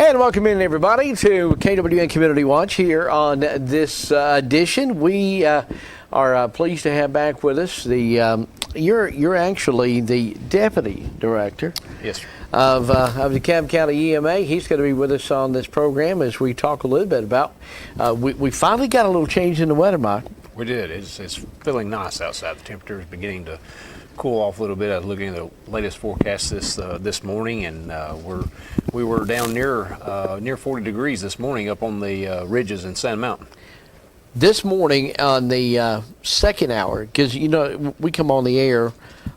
And welcome in, everybody, to KWN Community Watch here on this edition. We are pleased to have back with us you're actually the deputy director. Yes, sir. Of the DeKalb County EMA. He's going to be with us on this program as we talk a little bit about. We finally got a little change in the weather, Mike. We did. It's feeling nice outside. The temperature is beginning to cool off a little bit. I was looking at the latest forecast this morning, and we were down near 40 degrees this morning up on the ridges in Sand Mountain. This morning on the second hour, because we come on the air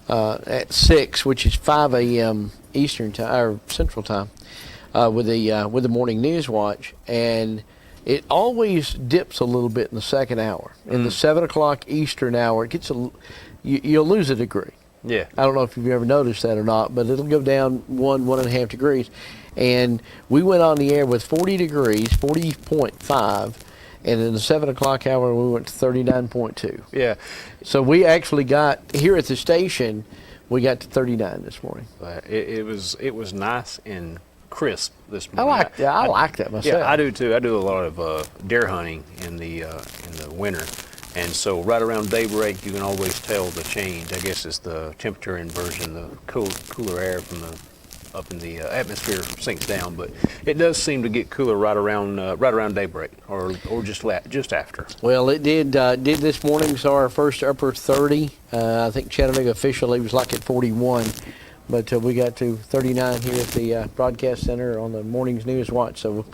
at 6, which is 5 a.m. Eastern time or Central time, with the morning news watch, and it always dips a little bit in the second hour. In the 7 o'clock Eastern hour, it gets you'll lose a degree. Yeah. I don't know if you've ever noticed that or not, but it'll go down 1.5 degrees. And we went on the air with 40 degrees, 40.5, and in the 7 o'clock hour, we went to 39.2. Yeah. So we actually got, here at the station, we got to 39 this morning. It was nice and crisp this morning. I like that myself. Yeah, I do too. I do a lot of deer hunting in the winter. And so right around daybreak, you can always tell the change. I guess it's the temperature inversion, the cooler air from up in the atmosphere sinks down. But it does seem to get cooler right around daybreak, or just after. Well, it did this morning. Saw our first upper 30. I think Chattanooga officially was like at 41. But we got to 39 here at the broadcast center on the morning's news watch. So,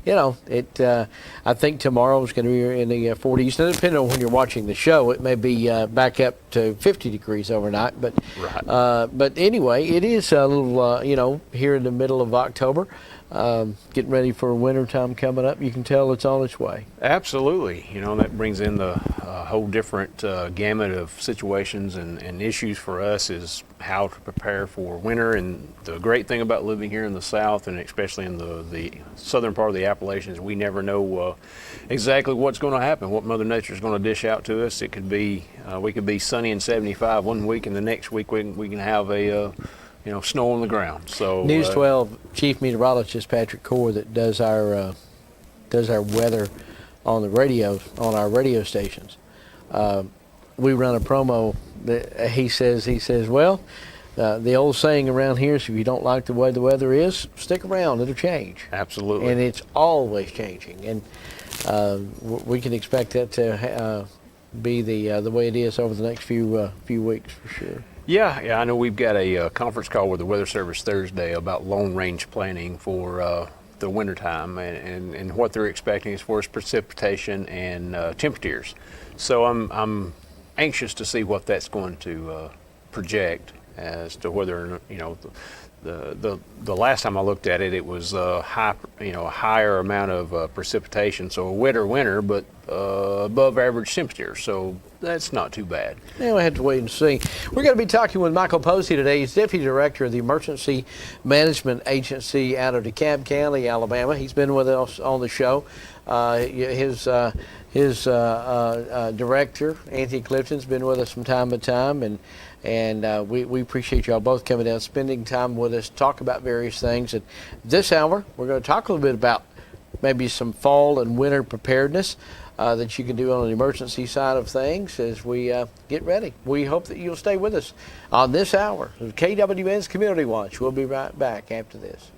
I think tomorrow is going to be in the 40s. Now, depending on when you're watching the show, it may be back up to 50 degrees overnight. But right. But anyway, it is a little, here in the middle of October, getting ready for winter time coming up. You can tell it's on its way. Absolutely. That brings in the whole different gamut of situations and issues for us is how to prepare for winter. And the great thing about living here in the South, and especially in the southern part of the Appalachians, we never know exactly what's going to happen, what Mother Nature is going to dish out to us. It could be, we could be sunny and 75 one week, and the next week we can have a snow on the ground. So News 12 Chief Meteorologist Patrick Core that does our weather on the radio, on our radio stations. We run a promo that he says, well, the old saying around here is if you don't like the way the weather is, stick around, it'll change. Absolutely. And it's always changing. And we can expect that to be the way it is over the next few weeks for sure. Yeah, I know we've got a conference call with the Weather Service Thursday about long-range planning for the wintertime and what they're expecting as far as precipitation and temperatures. So I'm anxious to see what that's going to project as to whether, the last time I looked at it, it was a higher amount of precipitation, so a wetter winter, but above average temperature. So that's not too bad. Yeah, we'll have to wait and see. We're going to be talking with Michael Posey today. He's Deputy Director of the Emergency Management Agency out of DeKalb County, Alabama. He's been with us on the show. His director, Anthony Clifton's been with us from time to time, and we appreciate y'all both coming down, spending time with us, talk about various things. And this hour, we're going to talk a little bit about maybe some fall and winter preparedness that you can do on the emergency side of things as we get ready. We hope that you'll stay with us on this hour of KWN's Community Watch. We'll be right back after this.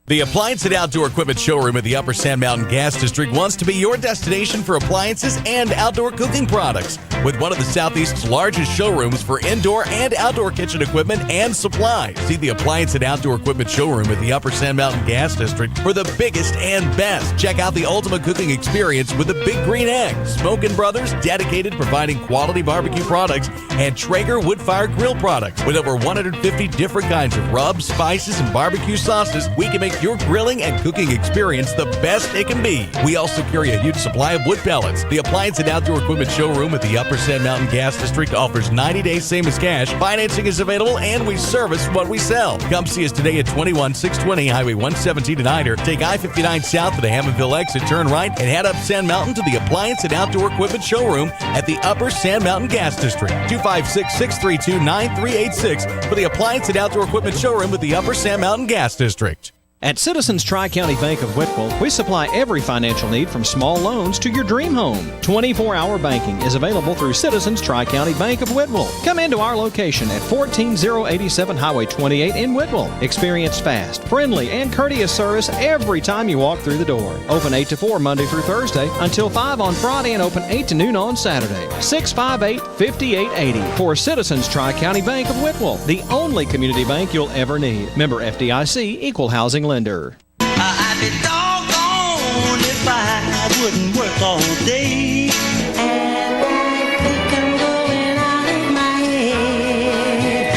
The Appliance and Outdoor Equipment Showroom at the Upper Sand Mountain Gas District wants to be your destination for appliances and outdoor cooking products. With one of the Southeast's largest showrooms for indoor and outdoor kitchen equipment and supplies. See the Appliance and Outdoor Equipment Showroom at the Upper Sand Mountain Gas District for the biggest and best. Check out the ultimate cooking experience with the Big Green Egg. Smokin' Brothers, dedicated providing quality barbecue products, and Traeger wood-fired grill products. With over 150 different kinds of rubs, spices, and barbecue sauces, we can make make your grilling and cooking experience the best it can be. We also carry a huge supply of wood pellets. The Appliance and Outdoor Equipment Showroom at the Upper Sand Mountain Gas District offers 90 days same as cash. Financing is available, and we service what we sell. Come see us today at 21620 Highway 117 in Hyder. Take I-59 south to the Hammondville exit, turn right, and head up Sand Mountain to the Appliance and Outdoor Equipment Showroom at the Upper Sand Mountain Gas District. 256-632-9386 for the Appliance and Outdoor Equipment Showroom at the Upper Sand Mountain Gas District. At Citizens Tri-County Bank of Whitwell, we supply every financial need from small loans to your dream home. 24-hour banking is available through Citizens Tri-County Bank of Whitwell. Come into our location at 14087 Highway 28 in Whitwell. Experience fast, friendly, and courteous service every time you walk through the door. Open 8 to 4 Monday through Thursday until 5 on Friday and open 8 to noon on Saturday. 658-5880 for Citizens Tri-County Bank of Whitwell, the only community bank you'll ever need. Member FDIC, Equal Housing lender. I'd be doggone if I wouldn't work all day. And I think I'm going out of my head.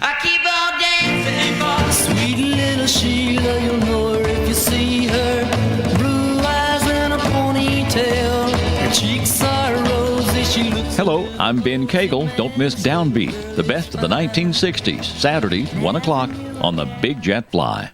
I keep on dancing for sweet little Sheila. You'll know her if you see her. Blue eyes and a ponytail. Her cheeks are rosy. She looks. Hello, I'm Ben Cagle. Don't miss Downbeat, the best of the 1960s, Saturdays, 1 o'clock on the Big Jet Fly.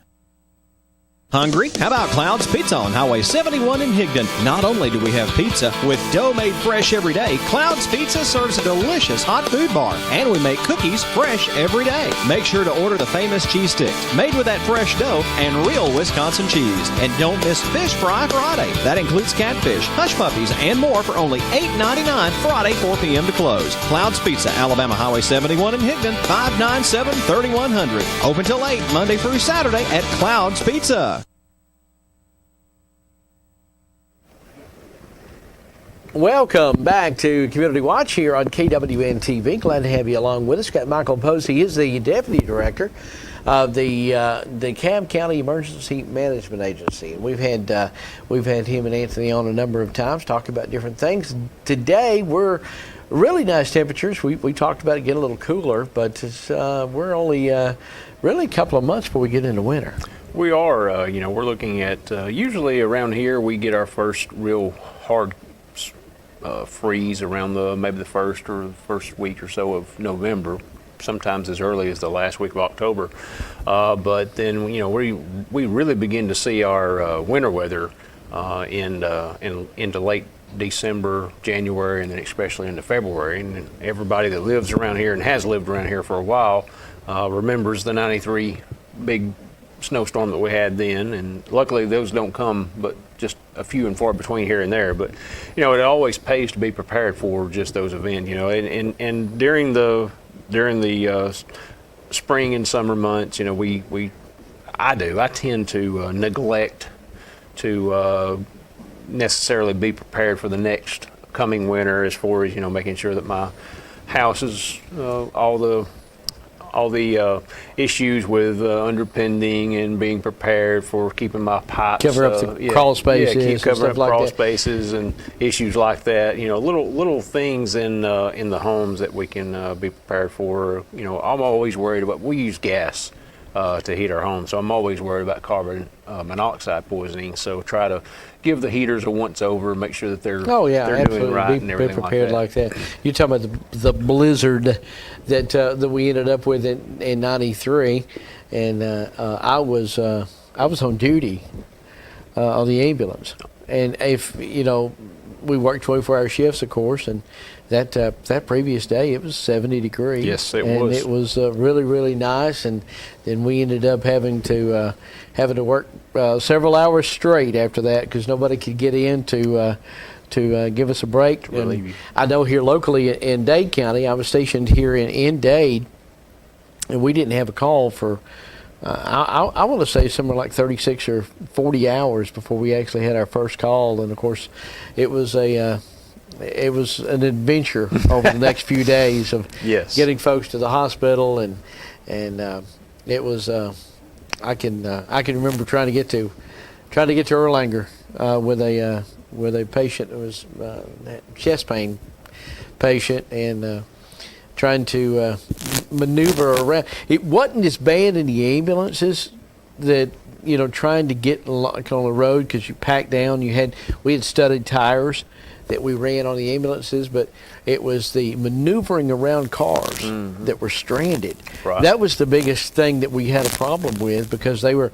Hungry? How about Cloud's Pizza on Highway 71 in Higdon? Not only do we have pizza with dough made fresh every day, Cloud's Pizza serves a delicious hot food bar, and we make cookies fresh every day. Make sure to order the famous cheese sticks, made with that fresh dough and real Wisconsin cheese. And don't miss Fish Fry Friday. That includes catfish, hush puppies, and more for only $8.99 Friday, 4 p.m. to close. Cloud's Pizza, Alabama Highway 71 in Higdon, 597-3100. Open till 8, Monday through Saturday at Cloud's Pizza. Welcome back to Community Watch here on KWN-TV. Glad to have you along with us. Got Michael Posey. He is the Deputy Director of the DeKalb County Emergency Management Agency. We've had him and Anthony on a number of times, talking about different things. Today, we're really nice temperatures. We talked about it getting a little cooler, but we're only really a couple of months before we get into winter. We are, we're looking at, usually around here we get our first real hard freeze around maybe the first week or so of November, sometimes as early as the last week of October. But then, we really begin to see our winter weather into late December, January, and then especially into February. And everybody that lives around here and has lived around here for a while remembers the 93 big snowstorm that we had then, and luckily those don't come but just a few and far between here and there. But it always pays to be prepared for just those events, and during the spring and summer months, I tend to neglect to necessarily be prepared for the next coming winter, as far as making sure that my house is all the issues with underpinning and being prepared for keeping my pipes. Cover up the crawl spaces. Keep covering up like crawl that. spaces and issues like that. Little things in the homes that we can be prepared for. I'm always worried about. We use gas to heat our home, so I'm always worried about carbon monoxide poisoning. So try to give the heaters a once over, make sure that they're doing right and everything be prepared like that. You're talking about the blizzard that we ended up with in '93, and I was on duty on the ambulance, and if we worked 24-hour shifts, of course, and that previous day it was 70 degrees. Yes, it and was. It was really, really nice, and then we ended up having to work several hours straight after that because nobody could get in to give us a break. And I know here locally in Dade County, I was stationed here in Dade, and we didn't have a call for I want to say somewhere like 36 or 40 hours before we actually had our first call. And of course, it was an adventure over the next few days of getting folks to the hospital, and it was I can remember trying to get to Erlanger with a patient who was chest pain patient, and trying to maneuver around. It wasn't as bad in the ambulances that trying to get like on the road because you packed down. We had studded tires that we ran on the ambulances, but it was the maneuvering around cars that were stranded. Right. That was the biggest thing that we had a problem with because they were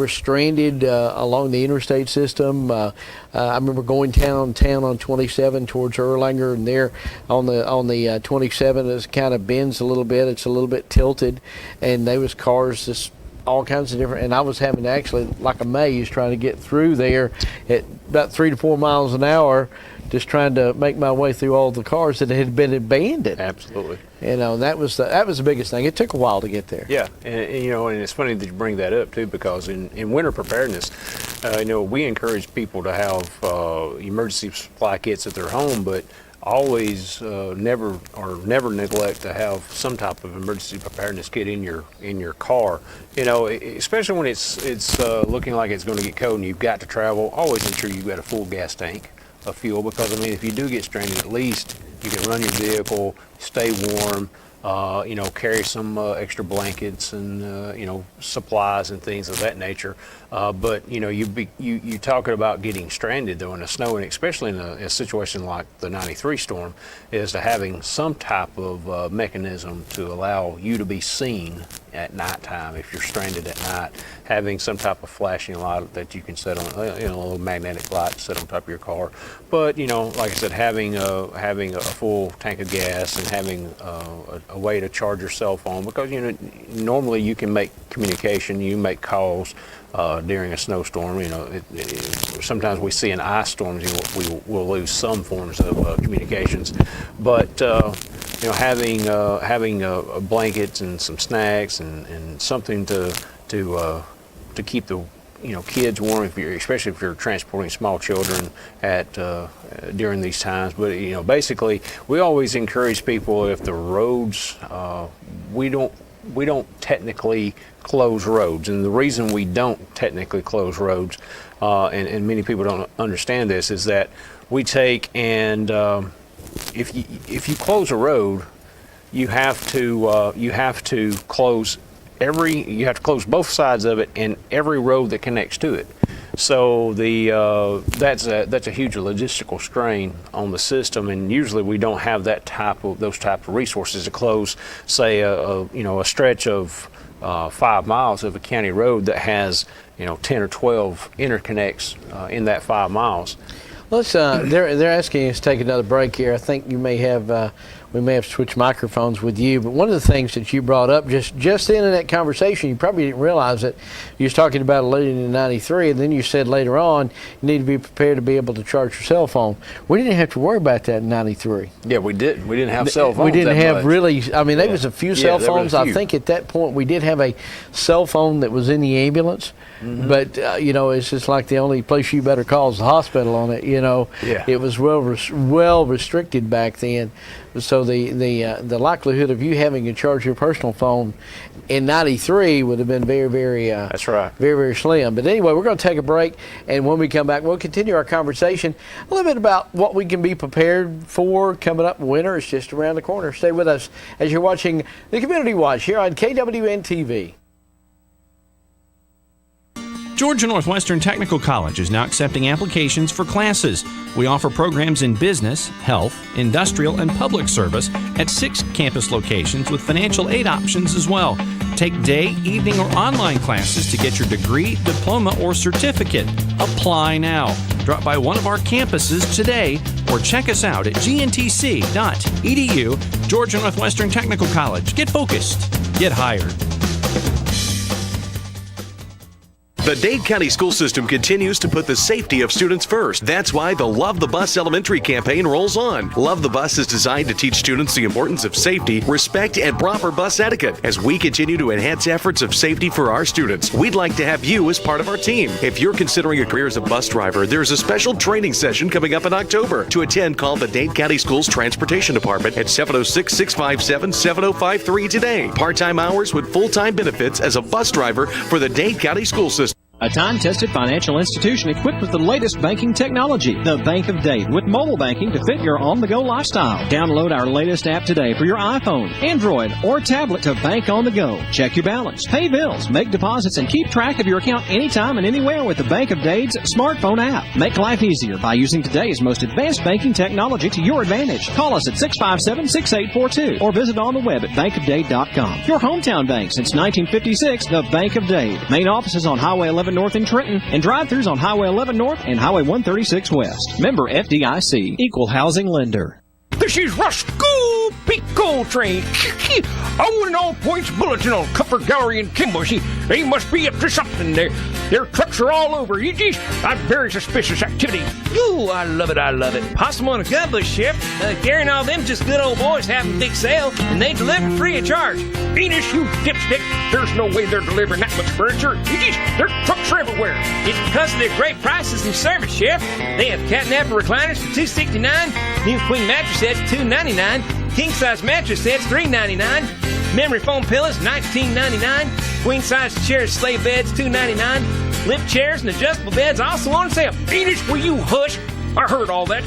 stranded along the interstate system. I remember going down on 27 towards Erlanger, and there on the 27 it kind of bends a little bit. It's a little bit tilted, and there was cars just all kinds of different, and I was having to actually, like a maze, trying to get through there at about 3 to 4 miles an hour, just trying to make my way through all the cars that had been abandoned. Absolutely. That was the biggest thing. It took a while to get there. Yeah, and it's funny that you bring that up too, because in winter preparedness, we encourage people to have emergency supply kits at their home, but always never neglect to have some type of emergency preparedness kit in your car. Especially when it's looking like it's going to get cold and you've got to travel. Always ensure you've got a full gas tank of fuel, because if you do get stranded, at least you can run your vehicle, stay warm. Carry some extra blankets and supplies and things of that nature. But you talking about getting stranded though in the snow, and especially in a situation like the 93 storm, is to having some type of mechanism to allow you to be seen at nighttime if you're stranded at night. Having some type of flashing light that you can set on, a little magnetic light set on top of your car. But like I said, having a full tank of gas and having a way to charge your cell phone, because normally you can make communication, you make calls during a snowstorm. Sometimes we see in ice storms, we will lose some forms of communications, but having blankets and some snacks and something to keep the kids warm, especially if you're transporting small children during these times. But basically, we always encourage people, if the roads, we don't technically close roads, and the reason we don't technically close roads, and many people don't understand this, is that we take and if you close a road, you have to close both sides of it and every road that connects to it. So that's a huge logistical strain on the system, and usually we don't have those type of resources to close, say a stretch of 5 miles of a county road that has 10 or 12 interconnects in that 5 miles. Let's. They're asking us to take another break here. I think we may have switched microphones with you. But one of the things that you brought up just in that conversation, you probably didn't realize it. You was talking about leading in '93, and then you said later on you need to be prepared to be able to charge your cell phone. We didn't have to worry about that in '93. Yeah, we didn't. We didn't have cell phones. We didn't have much. really. I mean, there was a few cell phones. There was a few. I think at that point we did have a cell phone that was in the ambulance. Mm-hmm. But it's just like the only place you better call is the hospital on it. Yeah. It was well restricted back then. So the likelihood of you having to charge your personal phone in '93 would have been very, very that's right, very, very slim. But anyway, we're going to take a break, and when we come back, we'll continue our conversation a little bit about what we can be prepared for coming up. Winter is just around the corner. Stay with us as you're watching the Community Watch here on KWN TV. Georgia Northwestern Technical College is now accepting applications for classes. We offer programs in business, health, industrial, and public service at 6 campus locations with financial aid options as well. Take day, evening, or online classes to get your degree, diploma, or certificate. Apply now. Drop by one of our campuses today or check us out at gntc.edu. Georgia Northwestern Technical College. Get focused. Get hired. The Dade County school system continues to put the safety of students first. That's why the Love the Bus Elementary campaign rolls on. Love the Bus is designed to teach students the importance of safety, respect, and proper bus etiquette. As we continue to enhance efforts of safety for our students, we'd like to have you as part of our team. If you're considering a career as a bus driver, there's a special training session coming up in October. To attend, call the Dade County Schools Transportation Department at 706-657-7053 today. Part-time hours with full-time benefits as a bus driver for the Dade County School System. A time-tested financial institution equipped with the latest banking technology. The Bank of Dade, with mobile banking to fit your on-the-go lifestyle. Download our latest app today for your iPhone, Android, or tablet to bank on the go. Check your balance, pay bills, make deposits, and keep track of your account anytime and anywhere with the Bank of Dade's smartphone app. Make life easier by using today's most advanced banking technology to your advantage. Call us at 657-6842 or visit on the web at bankofdade.com. Your hometown bank since 1956, the Bank of Dade. Main office is on Highway 11 North in Trenton, and drive-thrus on Highway 11 North and Highway 136 West. Member FDIC, Equal Housing Lender. This is Roscoe Pete Coltrane. I want an all-points bulletin on Comfort Gallery in Kimball. See, they must be up to something. Their trucks are all over. You just, I'm very suspicious activity. Ooh, I love it, I love it. Possible on a gunbush ship. Gary and all them just good old boys having a big sale, and they deliver free of charge. Enos, you dipstick. There's no way they're delivering that much furniture. Their trucks are everywhere. It's because of their great prices and service, Chef. They have cat napper recliners for $269, new queen mattress sets $299, king-size mattress sets $399, memory foam pillows $19.99, queen-size chairs, sleigh beds $299, lift chairs and adjustable beds also on sale. Enos, will you hush? I heard all that.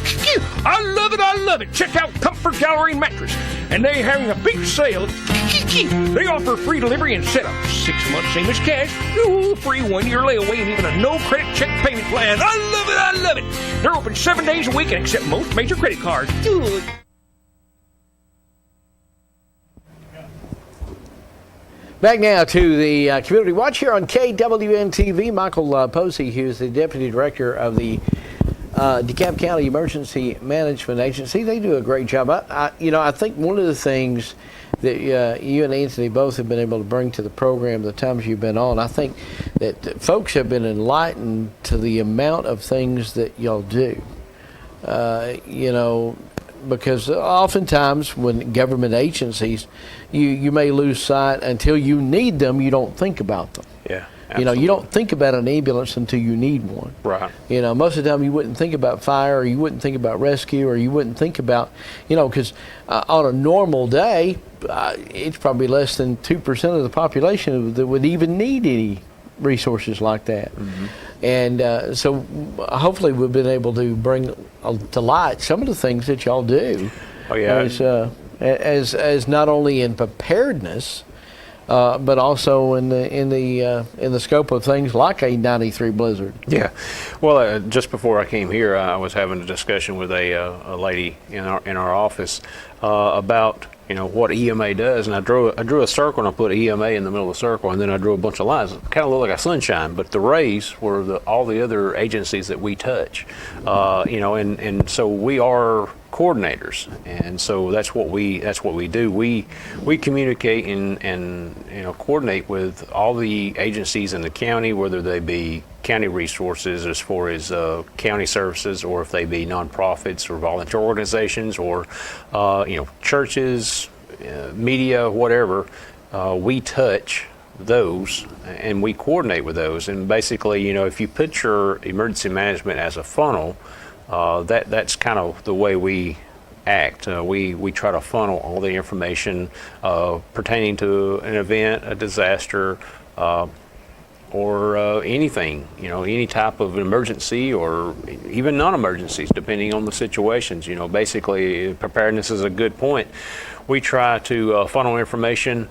I love it, I love it. Check out Comfort Gallery Mattress. And they're having a big sale. They offer free delivery and setup. 6 months, same as cash. Ooh, free 1 year layaway and even a no credit check payment plan. I love it, I love it. They're open 7 days a week and accept most major credit cards. Ooh. Back now to the Community Watch here on KWN-TV. Michael Posey, who's the Deputy Director of the DeKalb County Emergency Management Agency. They do a great job. I think one of the things that you and Anthony both have been able to bring to the program the times you've been on, I think that folks have been enlightened to the amount of things that y'all do. Because oftentimes when government agencies, you may lose sight until you need them, you don't think about them. Yeah. You don't think about an ambulance until you need one. Right. Most of the time you wouldn't think about fire, or you wouldn't think about rescue, or you wouldn't think about, because on a normal day, it's probably less than 2% of the population that would even need any resources like that. Mm-hmm. And so hopefully we've been able to bring to light some of the things that y'all do. Oh, yeah. As not only in preparedness, but also in the scope of things like a 93 blizzard. Yeah. Well, just before I came here, I was having a discussion with a lady in our office about what EMA does, and I drew a circle and I put EMA in the middle of the circle, and then I drew a bunch of lines. It kind of looked like a sunshine, but the rays were all the other agencies that we touch. And so we are coordinators, and so that's what we do. We communicate and coordinate with all the agencies in the county, whether they be county resources as far as county services, or if they be nonprofits or volunteer organizations, or churches, media, whatever. We touch those and we coordinate with those. And basically, if you put your emergency management as a funnel, that's kind of the way we act. We try to funnel all the information pertaining to an event, a disaster, or anything, any type of emergency, or even non-emergencies, depending on the situations. Basically, preparedness is a good point. We try to funnel information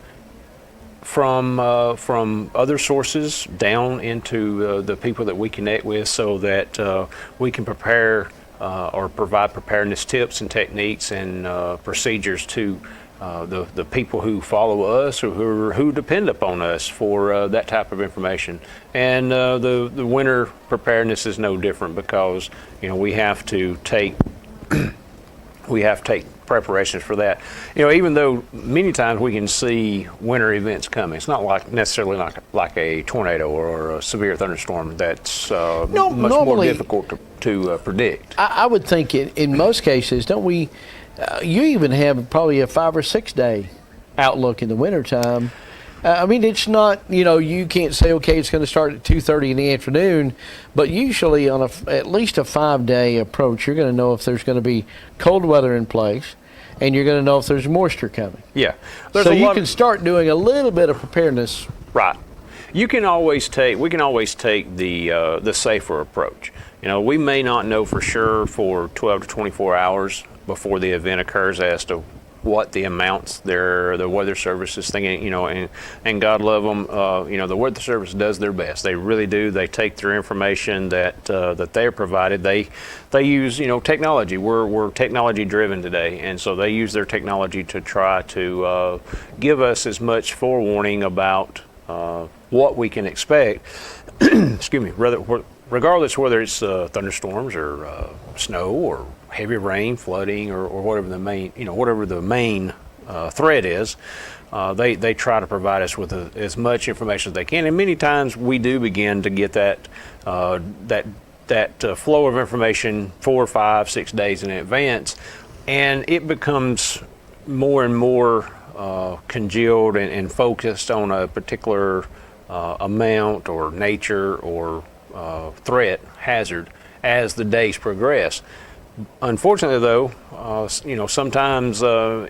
from other sources down into the people that we connect with, so that we can prepare or provide preparedness tips and techniques and procedures to the people who follow us, or who depend upon us for that type of information. And the winter preparedness is no different, because we have to take preparations for that. Even though many times we can see winter events coming, it's not necessarily like a tornado or a severe thunderstorm. That's much more difficult to predict. I would think in most cases, don't we? You even have probably a 5 or 6 day outlook in the wintertime. It's not, you can't say, okay, it's going to start at 2:30 in the afternoon, but usually on at least a 5-day approach, you're going to know if there's going to be cold weather in place, and you're going to know if there's moisture coming. Yeah. So you can start doing a little bit of preparedness. Right. we can always take the safer approach. You know, we may not know for sure for 12 to 24 hours before the event occurs as to what the amounts the Weather Service is thinking, you know, and God love them, you know, the Weather Service does their best. They really do. They take their information that they're provided. They use, you know, technology. We're technology driven today, and so they use their technology to try to give us as much forewarning about what we can expect. Excuse me. Regardless whether it's thunderstorms or snow or heavy rain, flooding, or whatever the main threat is, they try to provide us with as much information as they can. And many times we do begin to get that flow of information 4, 5, 6 days in advance, and it becomes more and more congealed and focused on a particular amount or nature or threat, hazard, as the days progress. Unfortunately, though, you know, sometimes, and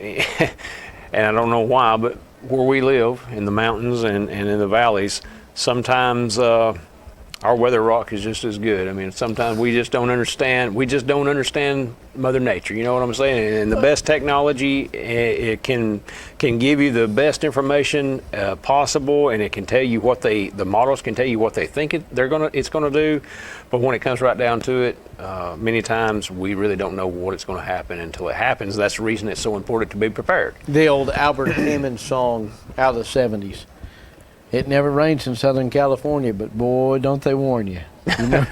I don't know why, but where we live in the mountains and in the valleys, sometimes our weather rock is just as good. I mean, sometimes we just don't understand. We just don't understand Mother Nature. You know what I'm saying? And the best technology, it can give you the best information possible, and it can tell you what the models can tell you what they think it's gonna do. But when it comes right down to it, many times we really don't know what it's going to happen until it happens. That's the reason it's so important to be prepared. The old Albert Hammond song out of the 70s. It never rains in Southern California, but boy, don't they warn you. You know?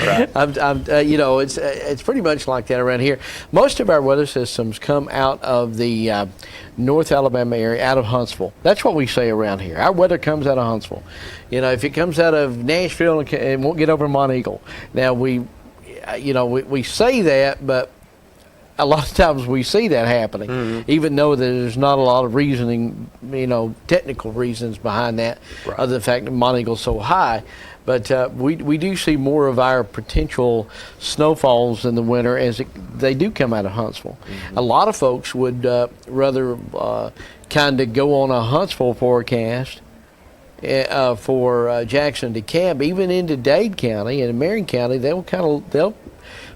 Right. You know, it's pretty much like that around here. Most of our weather systems come out of the North Alabama area, out of Huntsville. That's what we say around here. Our weather comes out of Huntsville. You know, if it comes out of Nashville, it won't get over Mont Eagle. Now we say that, but a lot of times we see that happening, even though there's not a lot of reasoning, you know, technical reasons behind that, right, other than the fact that Mont Eagle's so high. But we do see more of our potential snowfalls in the winter as they do come out of Huntsville. A lot of folks would rather kind of go on a Huntsville forecast for Jackson, DeKalb, even into Dade County and Marion County. They'll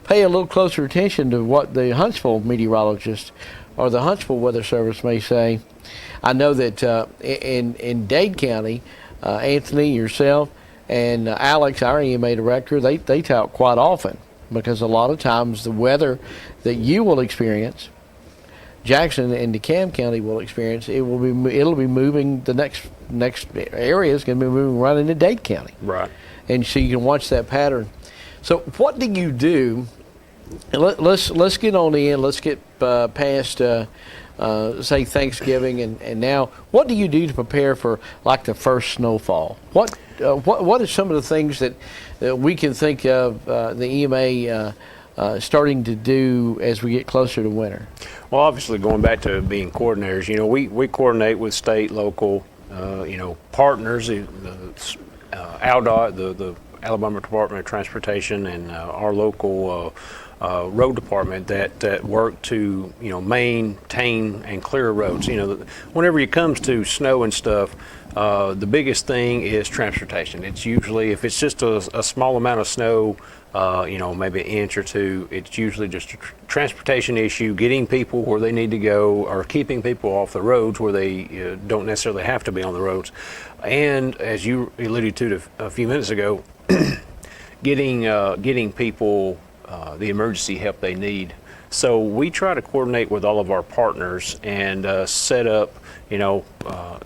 pay a little closer attention to what the Huntsville meteorologist or the Huntsville Weather Service may say. I know that in Dade County, Anthony, yourself, and Alex, our EMA director, they talk quite often, because a lot of times the weather that you will experience, Jackson and DeKalb County will experience, it'll be moving, the next area is going to be moving right into Dade County. Right. And so you can watch that pattern. So what do you do? Let's get on in. Let's get past say Thanksgiving and now. What do you do to prepare for like the first snowfall? What are some of the things that we can think of the EMA starting to do as we get closer to winter? Well, obviously going back to being coordinators, you know, we coordinate with state, local, you know, partners, the ALDOT, the Alabama Department of Transportation, and our local road department that work to, you know, maintain and clear roads. You know, whenever it comes to snow and stuff, the biggest thing is transportation. It's usually, if it's just a small amount of snow, you know, maybe an inch or two, it's usually just a transportation issue, getting people where they need to go, or keeping people off the roads where they don't necessarily have to be on the roads. And as you alluded to a few minutes ago, getting people the emergency help they need. So we try to coordinate with all of our partners and set up, you know,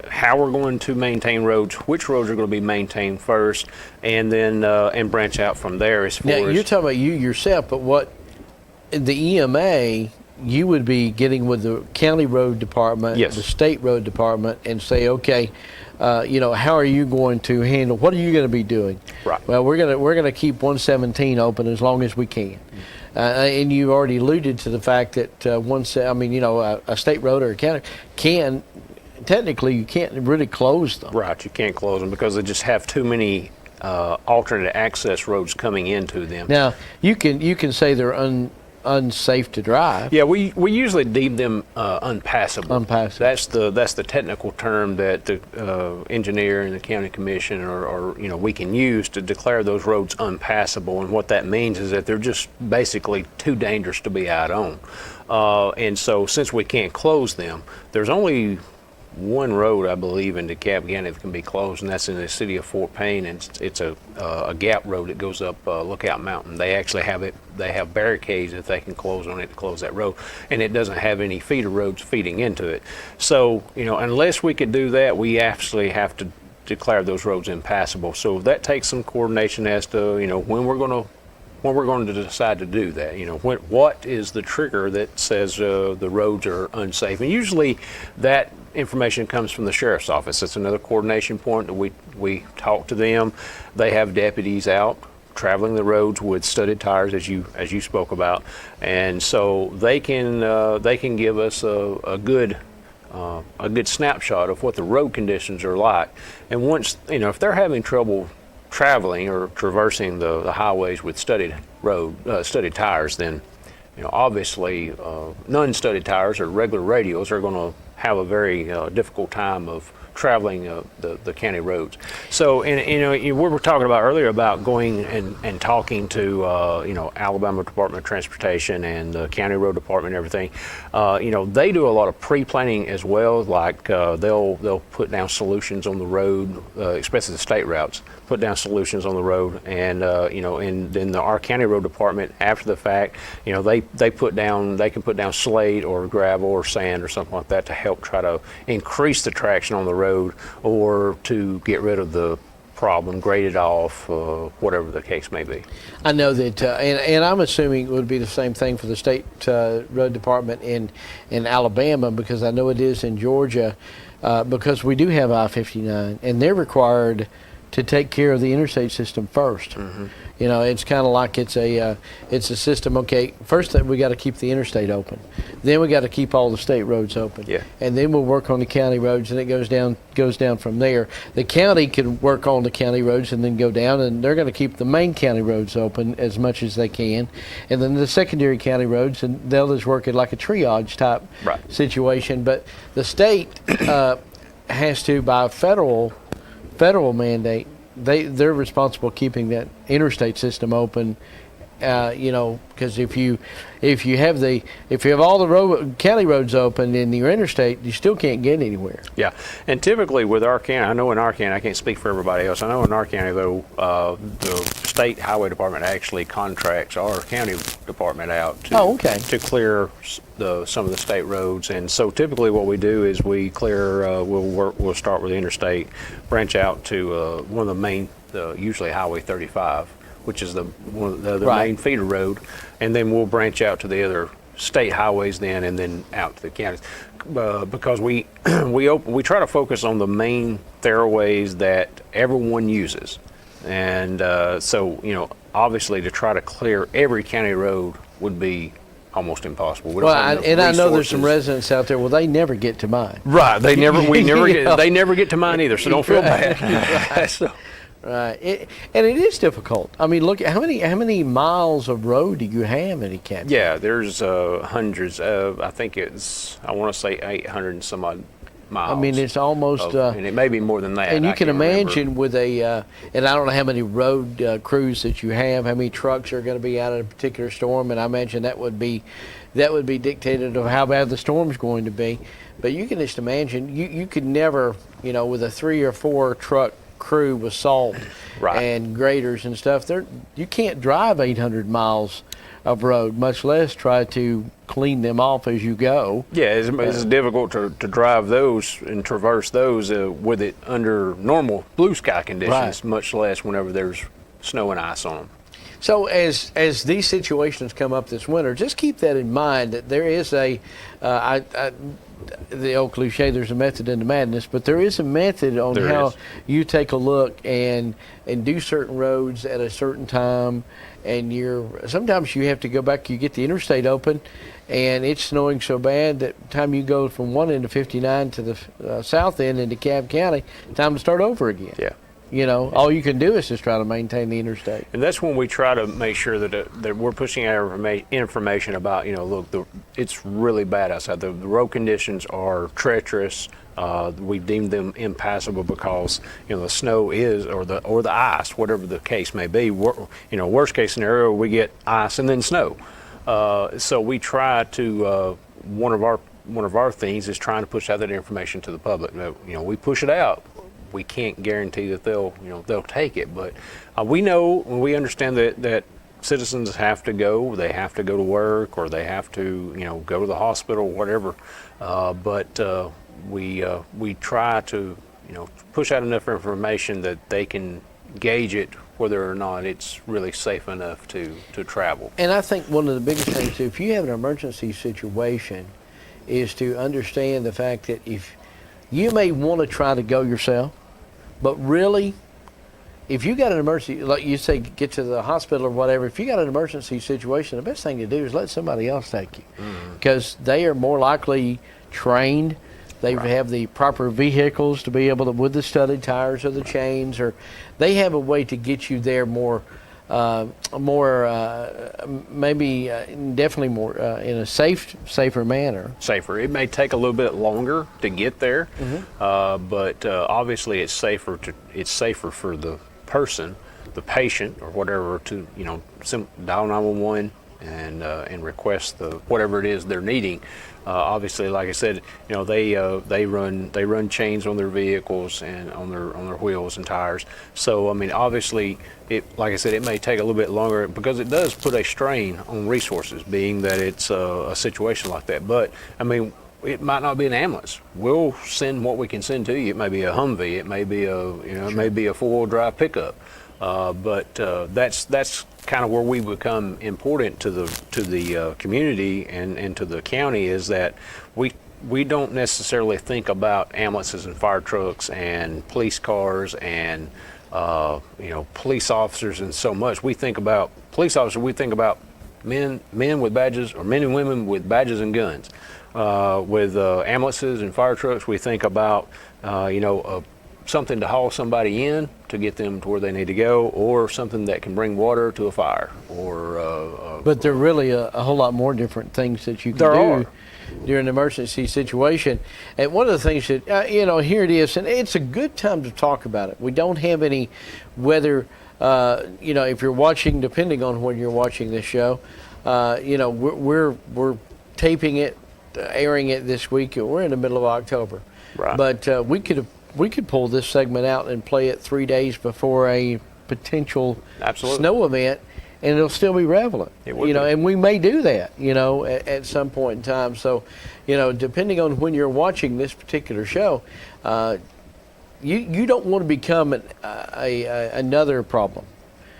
how we're going to maintain roads, which roads are going to be maintained first, and then and branch out from there as far as. Now, you're talking about you yourself, but what the EMA, you would be getting with the county road department, yes, the state road department, and say, okay, you know, how are you going to handle? What are you going to be doing? Right. Well, we're gonna keep 117 open as long as we can. And you already alluded to the fact that a state road or a county can technically, you can't really close them. Right. You can't close them because they just have too many alternate access roads coming into them. Now you can say they're unsafe to drive. Yeah, we usually deem them unpassable. Unpassable. That's the technical term that the engineer and the county commission or we can use to declare those roads unpassable. And what that means is that they're just basically too dangerous to be out on. And so since we can't close them, there's only one road, I believe, in DeKalb County that can be closed, and that's in the city of Fort Payne, and it's a gap road that goes up Lookout Mountain. They actually have it. They have barricades that they can close on it to close that road, and it doesn't have any feeder roads feeding into it. So, unless we could do that, we actually have to declare those roads impassable. So that takes some coordination as to when we're going to decide to do that. What is the trigger that says the roads are unsafe? And usually that information comes from the sheriff's office. That's another coordination point that we talk to them. They have deputies out traveling the roads with studded tires, as you spoke about, and so they can give us a good snapshot of what the road conditions are like. And once if they're having trouble traveling or traversing the highways with studded tires, then obviously non-studded tires or regular radials are going to have a very difficult time of traveling the county roads. So, we were talking about earlier about going and talking to Alabama Department of Transportation and the County Road Department and everything. They do a lot of pre-planning as well. Like they'll put down solutions on the road, especially the state routes. Put down solutions on the road, and and then our County Road Department after the fact, they can put down slate or gravel or sand or something like that to help try to increase the traction on the road, or to get rid of the problem, grade it off, whatever the case may be. I know that, and I'm assuming it would be the same thing for the state road department in Alabama, because I know it is in Georgia, because we do have I-59, and they're required to take care of the interstate system first. Mm-hmm. It's kind of like it's a system. Okay, first we got to keep the interstate open, then we got to keep all the state roads open, and then we'll work on the county roads, and it goes down from there. The county can work on the county roads and then go down, and they're going to keep the main county roads open as much as they can, and then the secondary county roads, and they'll just work it like a triage type situation. But the state has to, by federal mandate, they're responsible keeping that interstate system open, because if you have all the county roads open in your interstate, you still can't get anywhere. Yeah, and typically with our county, I know in our county, I can't speak for everybody else. I know in our county though, the state highway department actually contracts our county department out to clear some of the state roads. And so typically what we do is we clear. We'll start with the interstate, branch out to one of the main, usually Highway 35. Which is the main feeder road, and then we'll branch out to the other state highways then, and then out to the counties, because we try to focus on the main thoroughways that everyone uses, and so obviously to try to clear every county road would be almost impossible. I know there's some residents out there. Well, they never get to mine. Right, they never get to mine either. So don't feel bad. So, right, and it is difficult. I mean, look, how many miles of road do you have in DeKalb? Yeah, there's hundreds. I think I want to say 800 and some odd miles. I mean, it's almost, and it may be more than that. And you can imagine with and I don't know how many road crews that you have, how many trucks are going to be out at a particular storm, and I imagine that would be dictated of how bad the storm's going to be. But you can just imagine, you could never, with a 3 or 4 truck crew with salt and graders and stuff, you can't drive 800 miles of road, much less try to clean them off as you go. Yeah, it's difficult to drive those and traverse those with it under normal blue sky conditions, much less whenever there's snow and ice on them. So as these situations come up this winter, just keep that in mind, that there is the old cliche, there's a method in the madness, but there is a method on how you take a look and do certain roads at a certain time, and sometimes you have to go back, you get the interstate open, and it's snowing so bad that time you go from one end of 59 to the south end into DeKalb County, time to start over again. Yeah. You know, all you can do is just try to maintain the interstate. And that's when we try to make sure that we're pushing out information about, look, it's really bad outside. The road conditions are treacherous. We've deemed them impassable because, the snow is, or the ice, whatever the case may be. Worst case scenario, we get ice and then snow. So we try to, one of our things is trying to push out that information to the public. We push it out. We can't guarantee that they'll take it, but we know and we understand that citizens have to go. They have to go to work, or they have to go to the hospital, whatever. But we try to push out enough information that they can gauge it whether or not it's really safe enough to travel. And I think one of the biggest things, if you have an emergency situation, is to understand the fact that if you may want to try to go yourself, but really, if you got an emergency, like you say, get to the hospital or whatever, if you got an emergency situation, the best thing to do is let somebody else take you, because they are more likely trained. They have the proper vehicles to be able to, with the studded tires or the chains, or they have a way to get you there definitely more in a safer manner. Safer. It may take a little bit longer to get there, but obviously it's safer for the person, the patient, or whatever, to dial 911 and request whatever it is they're needing. Obviously, like I said, they run chains on their vehicles and on their wheels and tires. So I mean, obviously, like I said, it may take a little bit longer because it does put a strain on resources, being that it's a situation like that. But I mean, it might not be an ambulance. We'll send what we can send to you. It may be a Humvee. It may be it may be a 4-wheel drive pickup. But that's kind of where we become important to the community and to the county, is that we don't necessarily think about ambulances and fire trucks and police cars and police officers and so much. We think about police officers. We think about men with badges, or men and women with badges and guns. With ambulances and fire trucks, we think about something to haul somebody in to get them to where they need to go, or something that can bring water to a fire, or but there are really a whole lot more different things that you can do during an emergency situation. And one of the things that here it is, and it's a good time to talk about it. We don't have any weather. If you're watching, depending on when you're watching this show, we're taping it, airing it this week. We're in the middle of October, right? But we could pull this segment out and play it 3 days before a potential snow event, and it'll still be relevant. And we may do that, at some point in time. So, depending on when you're watching this particular show, you don't want to become another problem.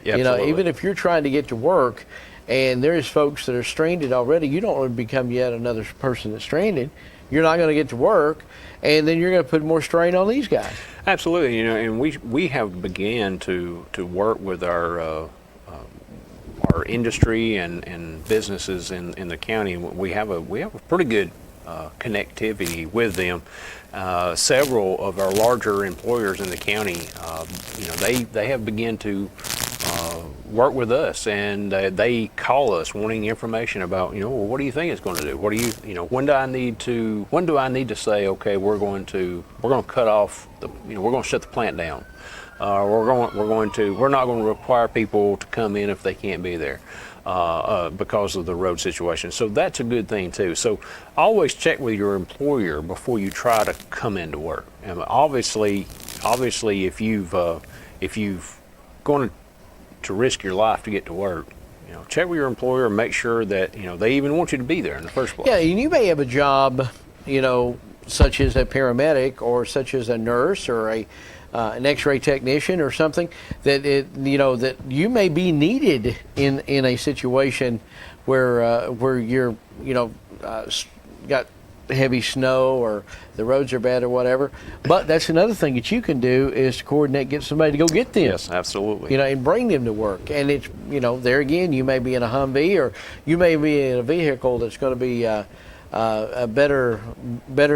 Yeah, even if you're trying to get to work and there's folks that are stranded already, you don't want to become yet another person that's stranded. You're not going to get to work, and then you're going to put more strain on these guys. Absolutely, and we have began to work with our industry and businesses in the county. We have a pretty good connectivity with them. Several of our larger employers in the county, they have begun to work with us, and they call us wanting information about, what do you think it's going to do? What do when do I need to say, okay, we're going to cut off we're going to shut the plant down. We're not going to require people to come in if they can't be there because of the road situation. So that's a good thing too. So always check with your employer before you try to come into work. And obviously, if you've going to risk your life to get to work, check with your employer and make sure that they even want you to be there in the first place. Yeah, and you may have a job, such as a paramedic or such as a nurse or an X-ray technician or something that that you may be needed in a situation where you're got heavy snow or the roads are bad or whatever. But that's another thing that you can do is to coordinate, get somebody to go get them. Yes, absolutely. And bring them to work. And it's there again, you may be in a Humvee or you may be in a vehicle that's going to be better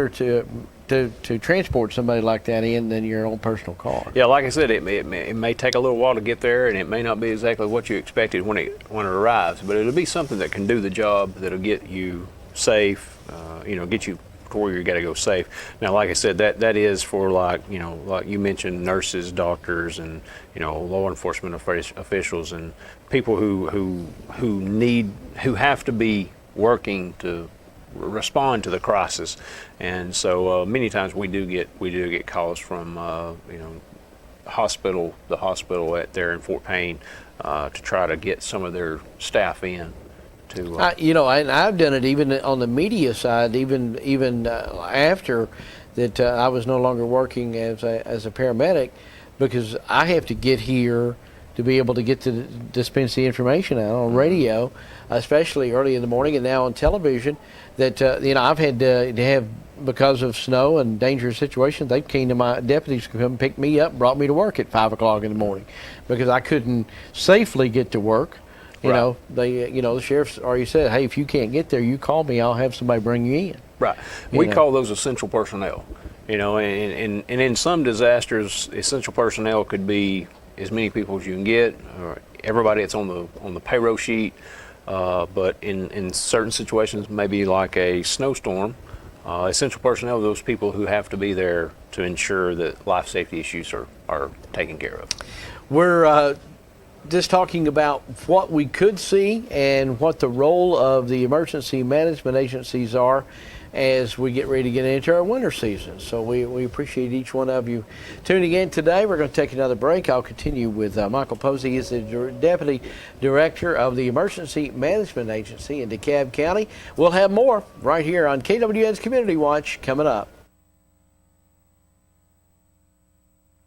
to to transport somebody like that in than your own personal car. Yeah, like I said, it may take a little while to get there, and it may not be exactly what you expected when it arrives, but it'll be something that can do the job, that'll get you safe, get you to where you got to go safe. Now, like I said, that is for like you mentioned, nurses, doctors, and law enforcement officials and people who have to be working to respond to the crisis. And so many times we do get calls from the hospital there in Fort Payne to try to get some of their staff in to and I've done it even on the media side, even after that I was no longer working as a paramedic, because I have to get here to be able to get to dispense the information out on radio, especially early in the morning, and now on television. That I've had to have, because of snow and dangerous situations, they came to my deputies to come and pick me up, brought me to work at 5 o'clock in the morning, because I couldn't safely get to work. The sheriff's already said, hey, if you can't get there, you call me, I'll have somebody bring you in. Right. We call those essential personnel. And in some disasters, essential personnel could be as many people as you can get, or everybody that's on the payroll sheet. But in certain situations, maybe like a snowstorm, essential personnel are those people who have to be there to ensure that life safety issues are taken care of. We're just talking about what we could see and what the role of the emergency management agencies are as we get ready to get into our winter season. So we appreciate each one of you tuning in today. We're going to take another break. I'll continue with Michael Posey. He is the Deputy Director of the Emergency Management Agency in DeKalb County. We'll have more right here on KWN's Community Watch coming up.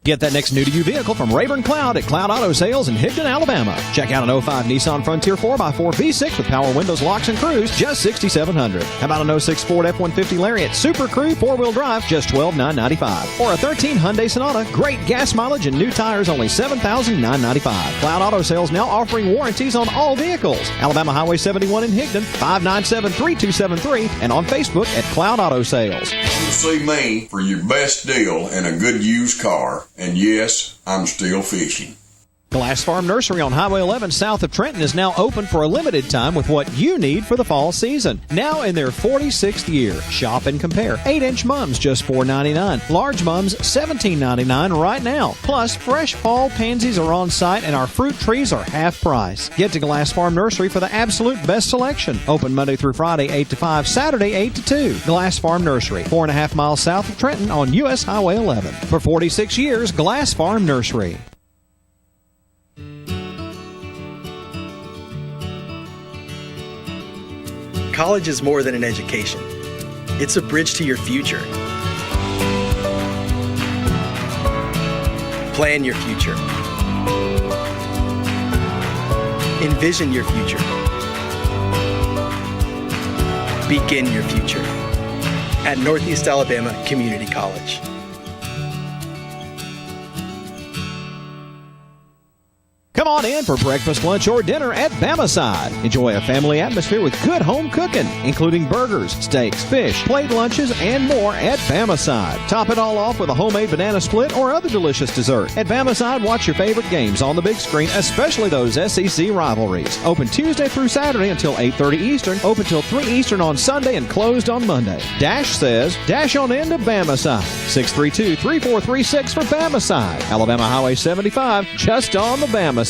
Get that next new-to-you vehicle from Rayburn Cloud at Cloud Auto Sales in Higdon, Alabama. Check out an 05 Nissan Frontier 4x4 V6 with power windows, locks, and cruise, just $6,700. How about an 06 Ford F-150 Lariat Super Crew 4-wheel drive, just $12,995. Or a 13 Hyundai Sonata, great gas mileage and new tires, only $7,995. Cloud Auto Sales now offering warranties on all vehicles. Alabama Highway 71 in Higdon, 597-3273, and on Facebook at Cloud Auto Sales. Come see me for your best deal and a good used car. And yes, I'm still fishing. Glass Farm Nursery on Highway 11 south of Trenton is now open for a limited time with what you need for the fall season. Now in their 46th year. Shop and compare. 8-inch mums just $4.99. Large mums $17.99 right now. Plus, fresh fall pansies are on site and our fruit trees are half price. Get to Glass Farm Nursery for the absolute best selection. Open Monday through Friday 8 to 5, Saturday 8 to 2. Glass Farm Nursery, 4.5 miles south of Trenton on US Highway 11. For 46 years, Glass Farm Nursery. College is more than an education. It's a bridge to your future. Plan your future. Envision your future. Begin your future at Northeast Alabama Community College. Come on in for breakfast, lunch, or dinner at Bamaside. Enjoy a family atmosphere with good home cooking, including burgers, steaks, fish, plate lunches, and more at Bamaside. Top it all off with a homemade banana split or other delicious dessert. At Bamaside, watch your favorite games on the big screen, especially those SEC rivalries. Open Tuesday through Saturday until 8:30 Eastern, open till 3 Eastern on Sunday, and closed on Monday. Dash says, dash on in to Bamaside. 632-3436 for Bamaside. Alabama Highway 75, just on the Bamaside.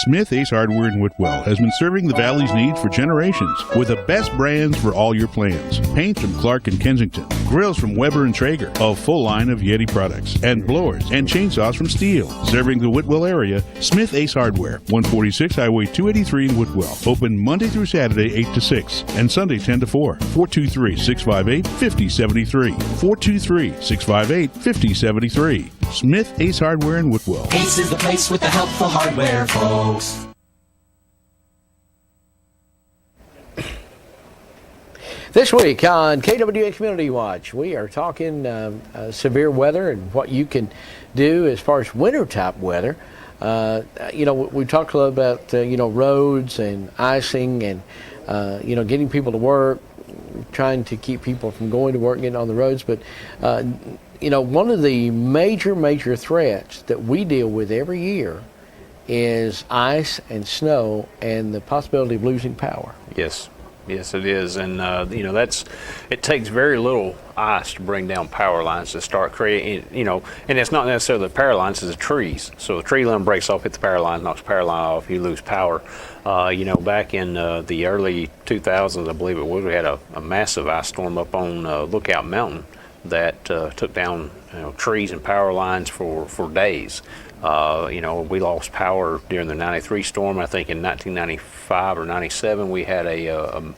Smith Ace Hardware in Whitwell has been serving the Valley's needs for generations with the best brands for all your plans. Paint from Clark and Kensington, grills from Weber and Traeger, a full line of Yeti products, and blowers and chainsaws from Steel. Serving the Whitwell area, Smith Ace Hardware, 146 Highway 283 in Whitwell. Open Monday through Saturday 8 to 6 and Sunday 10 to 4. 423-658-5073. 423-658-5073. Smith Ace Hardware in Whitwell. Ace is the place with the helpful hardware, folks. This week on KWN Community Watch, we are talking severe weather and what you can do as far as winter type weather. We talked a little about roads and icing and getting people to work, trying to keep people from going to work and getting on the roads. But, one of the major threats that we deal with every year is ice and snow and the possibility of losing power. Yes. Yes, it is, and it takes very little ice to bring down power lines to start creating, and it's not necessarily the power lines, it's the trees. So the tree limb breaks off, hits the power line, knocks the power line off, you lose power. Back in the early 2000s, I believe it was, we had a massive ice storm up on Lookout Mountain that took down trees and power lines for days. We lost power during the 93 storm. I think in 1995 or 97 we had a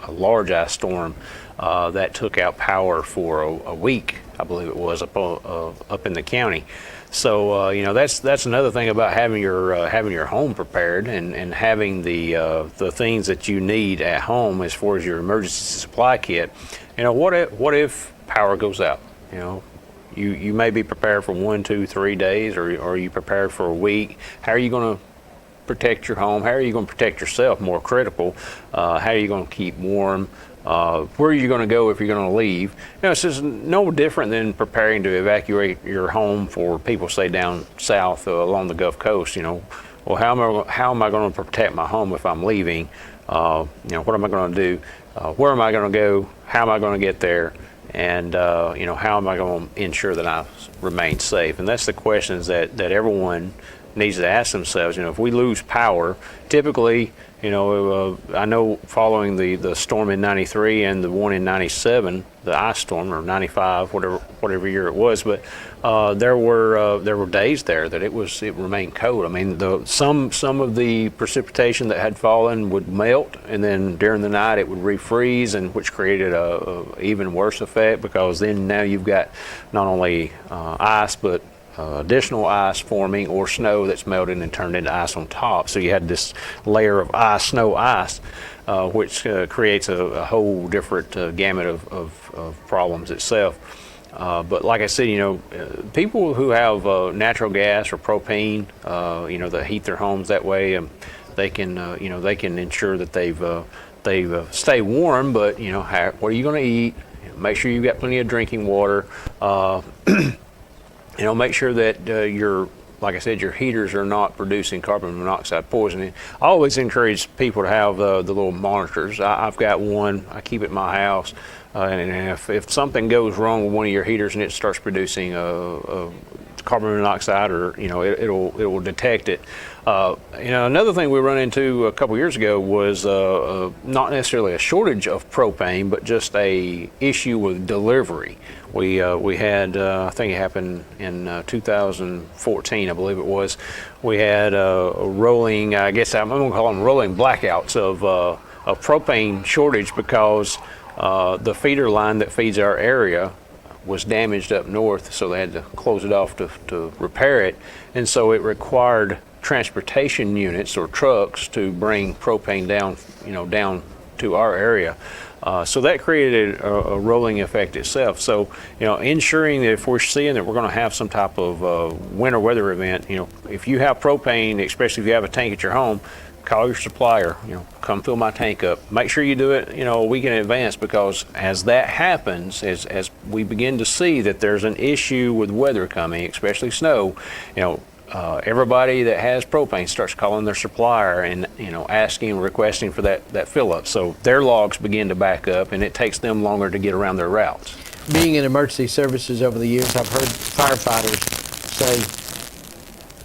large ice storm that took out power for a week, I believe it was, up in the county. So that's another thing about having your home prepared and having the things that you need at home as far as your emergency supply kit. What if power goes out? You may be prepared for 1, 2, 3 days, or are you prepared for a week? How are you going to protect your home? How are you going to protect yourself? More critical. How are you going to keep warm? Where are you going to go if you're going to leave? It's just no different than preparing to evacuate your home for people, say, down south along the Gulf Coast. Well, how am I going to protect my home if I'm leaving? What am I going to do? Where am I going to go? How am I going to get there? And how am I going to ensure that I remain safe? And that's the questions that everyone needs to ask themselves. If we lose power, typically, I know following the storm in 93 and the one in 97, the ice storm, or 95, whatever year it was, but there were days there that it remained cold. I mean, some of the precipitation that had fallen would melt, and then during the night it would refreeze, and which created a even worse effect, because then now you've got not only ice but additional ice forming, or snow that's melted and turned into ice on top. So you had this layer of snow ice, which creates a whole different gamut of problems itself. But like I said, people who have natural gas or propane, that heat their homes that way, they can ensure that they've stay warm. But what are you going to eat? Make sure you've got plenty of drinking water. Make sure that like I said, your heaters are not producing carbon monoxide poisoning. I always encourage people to have the little monitors. I've got one. I keep it in my house. And if something goes wrong with one of your heaters and it starts producing carbon monoxide, or it will detect it. Another thing we run into a couple years ago was not necessarily a shortage of propane, but just a issue with delivery. We had I think it happened in 2014, I believe it was. We had a rolling, I guess I'm going to call them rolling blackouts of a propane shortage, because the feeder line that feeds our area was damaged up north, so they had to close it off to repair it, and so it required transportation units or trucks to bring propane down to our area. So that created a rolling effect itself. So ensuring that if we're seeing that we're going to have some type of winter weather event, if you have propane, especially if you have a tank at your home, call your supplier, come fill my tank up. Make sure you do it, a week in advance, because as that happens, as we begin to see that there's an issue with weather coming, especially snow, everybody that has propane starts calling their supplier and, asking, requesting for that fill up. So their logs begin to back up, and it takes them longer to get around their routes. Being in emergency services over the years, I've heard firefighters say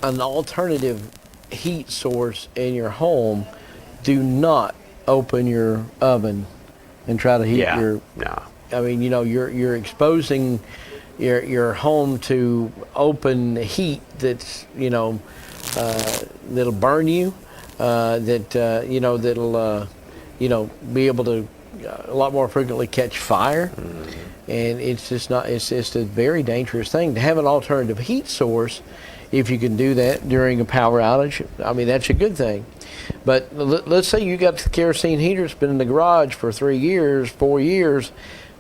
an alternative heat source in your home: do not open your oven and try to heat your. No. I mean, you're exposing your home to open heat that's that'll burn you, that'll be able to a lot more frequently catch fire. Mm-hmm. And it's just a very dangerous thing to have an alternative heat source. If you can do that during a power outage, I mean, that's a good thing. But let's say you got the kerosene heater, it's been in the garage for 3 years, 4 years.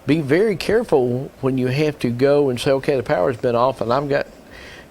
Be very careful when you have to go and say, okay, the power's been off and I've got,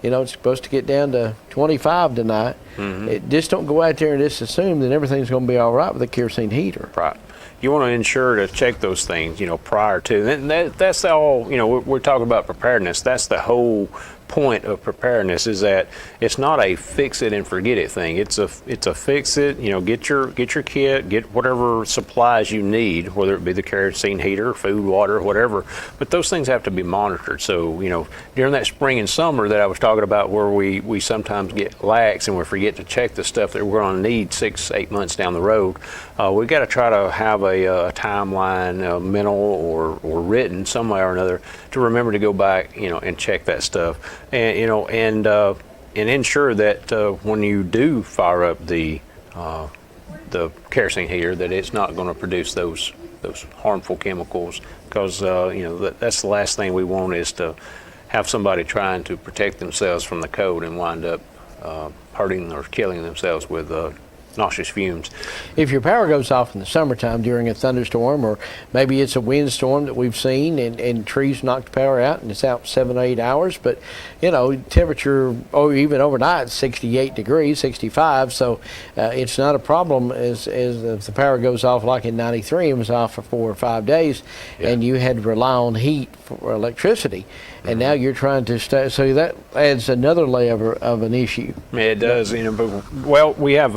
it's supposed to get down to 25 tonight. Mm-hmm. Just don't go out there and just assume that everything's going to be all right with a kerosene heater. Right. you want to ensure to check those things, prior to. And that's all, we're talking about preparedness. That's the whole point of preparedness, is that it's not a fix it and forget it thing. It's a fix it, get your kit, get whatever supplies you need, whether it be the kerosene heater, food, water, whatever. But those things have to be monitored. So, during that spring and summer that I was talking about, where we sometimes get lax and we forget to check the stuff that we're going to need 6-8 months down the road, we've got to try to have a timeline, mental or written, some way or another, to remember to go back, and check that stuff. And ensure that when you do fire up the kerosene heater, that it's not going to produce those harmful chemicals, because that's the last thing we want, is to have somebody trying to protect themselves from the code and wind up hurting or killing themselves with noxious fumes. If your power goes off in the summertime during a thunderstorm, or maybe it's a windstorm that we've seen and trees knock the power out and it's out 7 or 8 hours, but temperature, or even overnight, 68 degrees, 65, so it's not a problem as if the power goes off like in 93 and was off for 4 or 5 days, and you had to rely on heat for electricity, and now you're trying to stay, so that adds another layer of an issue. Yeah, it does. But we have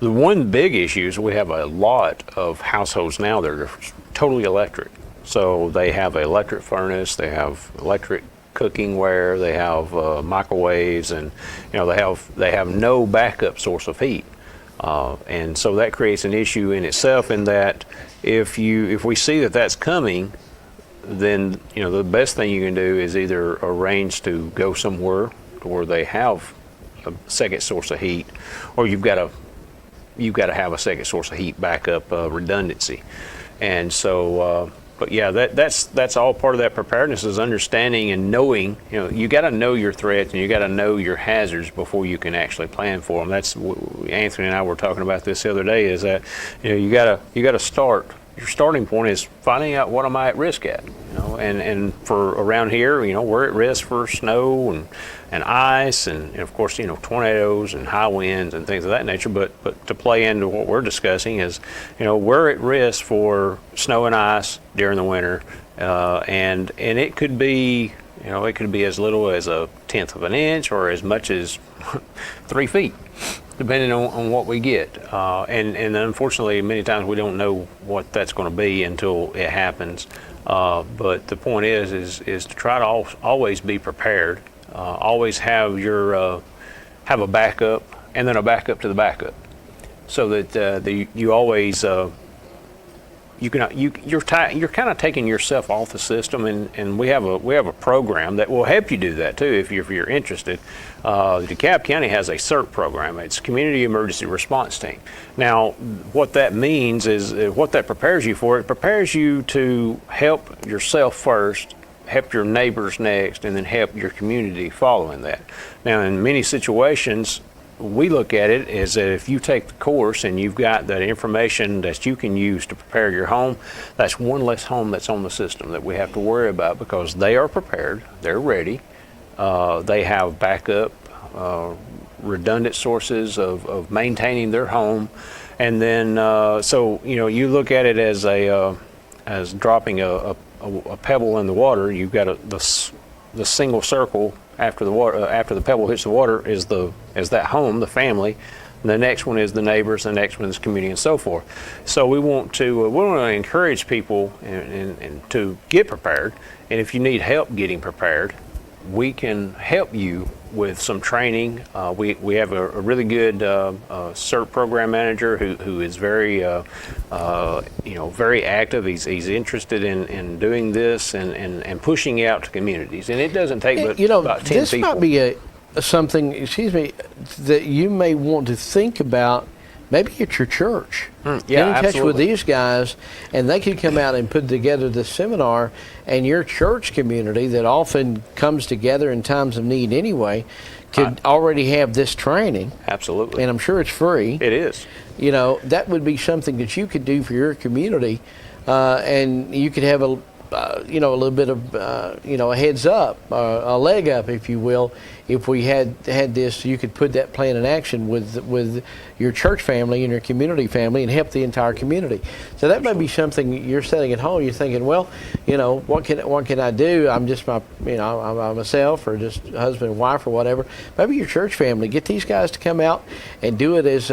the one big issue is we have a lot of households now that are totally electric. So they have an electric furnace, they have electric cooking ware, they have microwaves, and they have no backup source of heat. And so that creates an issue in itself, in that if we see that that's coming, then the best thing you can do is either arrange to go somewhere where they have a second source of heat, or you've got to have a second source of heat backup redundancy. And so, but yeah, that's all part of that preparedness, is understanding and knowing. You got to know your threats and you got to know your hazards before you can actually plan for them. That's Anthony and I were talking about this the other day. Is that you got to start. Your starting point is finding out what am I at risk at, and for around here, we're at risk for snow and ice and of course, tornadoes and high winds and things of that nature. But to play into what we're discussing is, we're at risk for snow and ice during the winter, and it could be, it could be as little as 1/10 of an inch or as much as 3 feet. Depending on what we get, and unfortunately, many times we don't know what that's going to be until it happens. But the point is to try to always be prepared. Always have have a backup, and then a backup to the backup, so that you always you're kind of taking yourself off the system, and we have a program that will help you do that too if you're interested. DeKalb County has a CERT program. It's Community Emergency Response Team. Now, what that means is what that prepares you for. It prepares you to help yourself first, help your neighbors next, and then help your community following that. Now, in many situations, we look at it as that if you take the course and you've got that information that you can use to prepare your home, that's one less home that's on the system that we have to worry about, because they are prepared, they're ready, they have backup, redundant sources of maintaining their home, and then so you look at it as dropping a pebble in the water. You've got the single circle. After the pebble hits the water is that home, the family. And the next one is the neighbors. The next one is community, and so forth. So we want to encourage people and to get prepared. And if you need help getting prepared, we can help you with some training. We have a really good CERT program manager who is very very active. He's interested in doing this and pushing out to communities. And it doesn't take but about 10 this people. Might be something, that you may want to think about. Maybe at your church. Get in touch with these guys, and they could come out and put together this seminar, and your church community that often comes together in times of need anyway could already have this training. Absolutely. And I'm sure it's free. It is. That would be something that you could do for your community, and you could have a little bit of a heads up, a leg up, if you will. If we had this, you could put that plan in action with your church family and your community family and help the entire community. So that may be something you're sitting at home. You're thinking, well, what can I do? I'm just I'm myself, or just husband and wife or whatever. Maybe your church family, get these guys to come out and do it as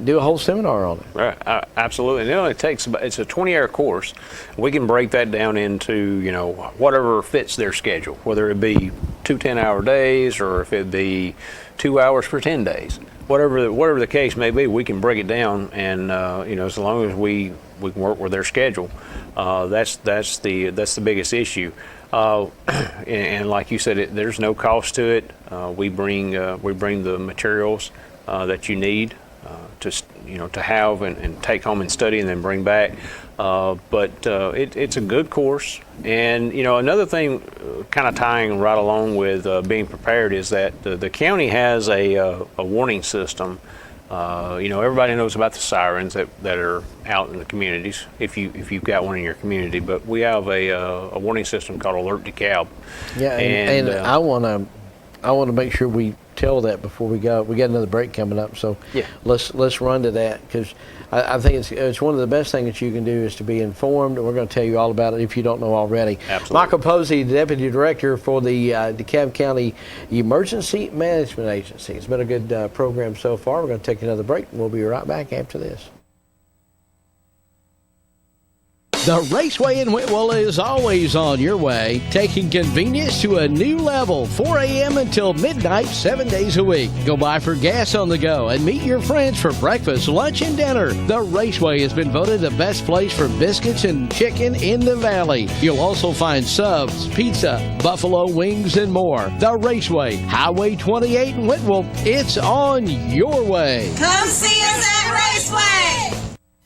do a whole seminar on it. Right, absolutely. And it only takes it's a 20-hour course. We can break that down into whatever fits their schedule, whether it be 2 10-hour days or if it be 2 hours for 10 days. Whatever the case may be, we can break it down, and as long as we can work with their schedule, that's the biggest issue. And like you said, there's no cost to it. We bring the materials that you need to have and take home and study and then bring back. But it's a good course. And another thing, kind of tying right along with being prepared, is that the county has a warning system. Everybody knows about the sirens that are out in the communities, if you've got one in your community. But we have a warning system called Alert DeKalb. Yeah, and I want to make sure we tell that before we go. We got another break coming up, so yeah, let's run to that, because I think it's one of the best things that you can do is to be informed, and we're going to tell you all about it if you don't know already. Absolutely. Michael Posey, the Deputy Director for the DeKalb County Emergency Management Agency. It's been a good program so far. We're going to take another break, and we'll be right back after this. The Raceway in Whitwell is always on your way, taking convenience to a new level, 4 a.m. until midnight, 7 days a week. Go by for gas on the go and meet your friends for breakfast, lunch, and dinner. The Raceway has been voted the best place for biscuits and chicken in the Valley. You'll also find subs, pizza, buffalo wings, and more. The Raceway, Highway 28 in Whitwell. It's on your way. Come see us at Raceway.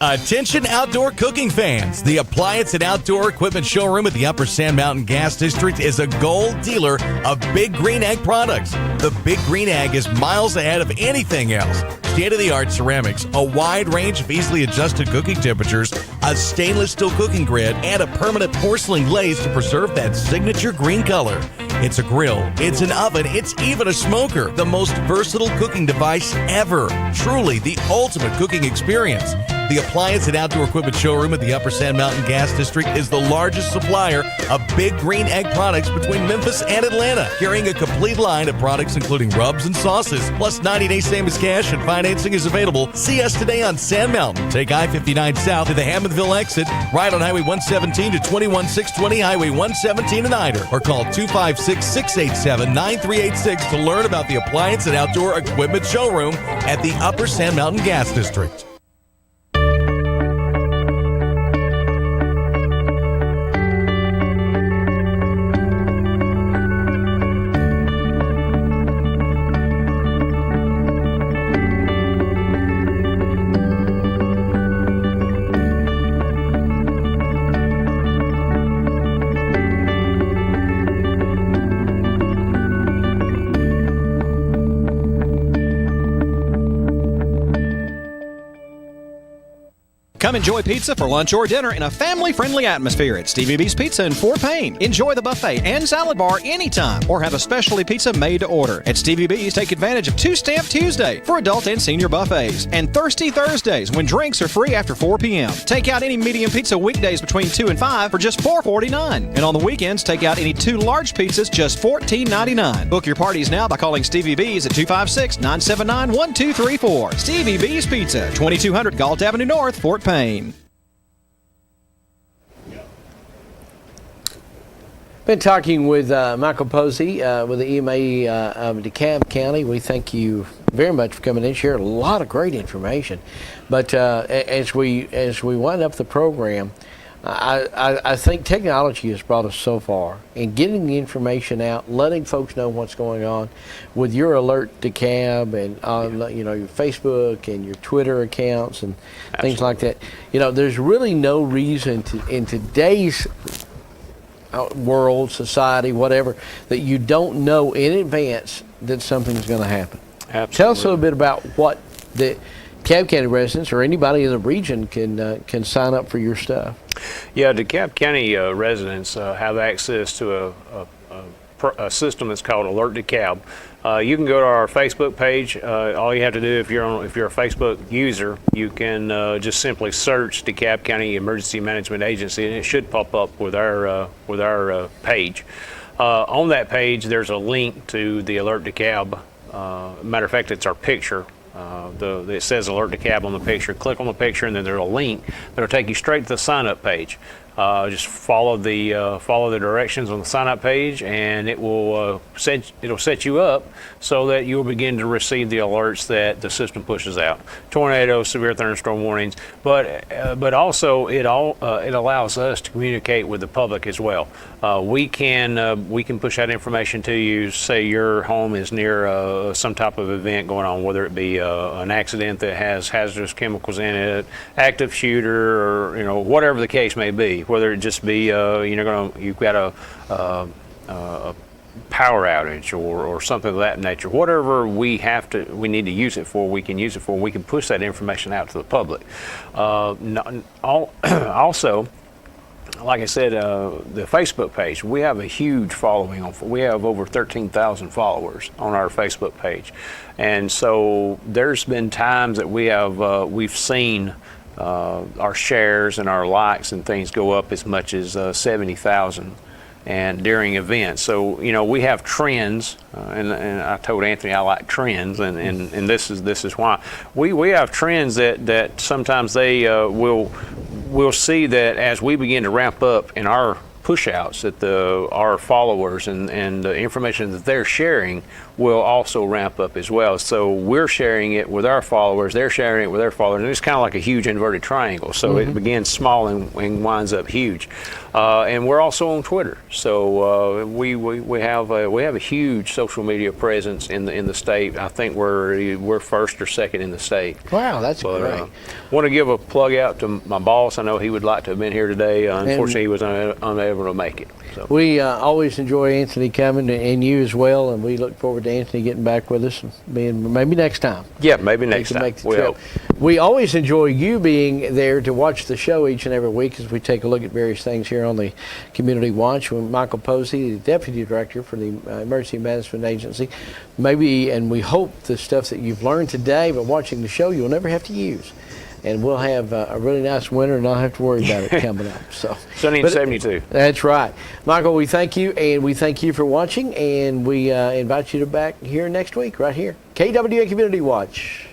Attention outdoor cooking fans. The Appliance and Outdoor Equipment Showroom at the Upper Sand Mountain Gas District is a gold dealer of Big Green Egg products. The Big Green Egg is miles ahead of anything else. State-of-the-art ceramics, a wide range of easily adjusted cooking temperatures, a stainless steel cooking grid, and a permanent porcelain glaze to preserve that signature green color. It's a grill, it's an oven, it's even a smoker. The most versatile cooking device ever. Truly the ultimate cooking experience. The Appliance and Outdoor Equipment Showroom at the Upper Sand Mountain Gas District is the largest supplier of Big Green Egg products between Memphis and Atlanta, carrying a complete line of products including rubs and sauces, plus 90-day same as cash, and financing is available. See us today on Sand Mountain. Take I-59 south to the Hammondville exit, right on Highway 117 to 21620 Highway 117 in Ider, or call 256-687-9386 to learn about the Appliance and Outdoor Equipment Showroom at the Upper Sand Mountain Gas District. Come enjoy pizza for lunch or dinner in a family-friendly atmosphere at Stevie B's Pizza in Fort Payne. Enjoy the buffet and salad bar anytime, or have a specialty pizza made to order. At Stevie B's, take advantage of Two-Stamp Tuesday for adult and senior buffets, and Thirsty Thursdays when drinks are free after 4 p.m. Take out any medium pizza weekdays between 2 and 5 for just $4.49. And on the weekends, take out any 2 large pizzas, just $14.99. Book your parties now by calling Stevie B's at 256-979-1234. Stevie B's Pizza, 2200 Galt Avenue North, Fort Payne. Been talking with Michael Posey with the EMA of DeKalb County. We thank you very much for coming in, sharing a lot of great information. But as we wind up the program, I think technology has brought us so far in getting the information out, letting folks know what's going on with your Alert DeKalb and on your Facebook and your Twitter accounts and things like that. There's really no reason in today's world, society, whatever, that you don't know in advance that something's going to happen. Absolutely. Tell us a little bit about what the DeKalb County residents or anybody in the region can sign up for your stuff. Yeah, DeKalb County residents have access to a system that's called Alert DeKalb. You can go to our Facebook page. All you have to do if you're a Facebook user, you can just simply search DeKalb County Emergency Management Agency, and it should pop up with our page. On that page, there's a link to the Alert DeKalb. Matter of fact, it's our picture. It says Alert DeKalb on the picture. Click on the picture, and then there's a link that'll take you straight to the sign-up page. Just follow the directions on the sign-up page, and it'll set you up so that you'll begin to receive the alerts that the system pushes out: tornado, severe thunderstorm warnings. But also it allows us to communicate with the public as well. We can push that information to you. Say your home is near some type of event going on, whether it be an accident that has hazardous chemicals in it, active shooter, or whatever the case may be. Whether it just be you've got a power outage or something of that nature. Whatever we need to use it for, we can use it for. We can push that information out to the public. Also, like I said, the Facebook page, we have a huge following. We have over 13,000 followers on our Facebook page, and so there's been times that we've seen our shares and our likes and things go up as much as 70,000, and during events. So we have trends, and I told Anthony I like trends, and this is why we have trends that sometimes they we'll see that as we begin to ramp up in our push-outs, that our followers and the information that they're sharing will also ramp up as well. So we're sharing it with our followers, they're sharing it with their followers, and it's kind of like a huge inverted triangle. So it begins small and winds up huge. And we're also on Twitter. So we have a huge social media presence in the state. I think we're first or second in the state. Wow, that's great. Want to give a plug out to my boss. I know he would like to have been here today. Unfortunately, he was unable to make it. So. We always enjoy Anthony coming, and you as well, and we look forward to Anthony getting back with us, and maybe next time. Yeah, maybe next time. We always enjoy you being there to watch the show each and every week as we take a look at various things here on the Community Watch with Michael Posey, the Deputy Director for the Emergency Management Agency. Maybe, and we hope the stuff that you've learned today by watching the show you'll never have to use. And we'll have a really nice winter and not have to worry about it coming up. Sunny and 72. That's right. Michael, we thank you, and we thank you for watching, and we invite you to back here next week, right here. KWA Community Watch.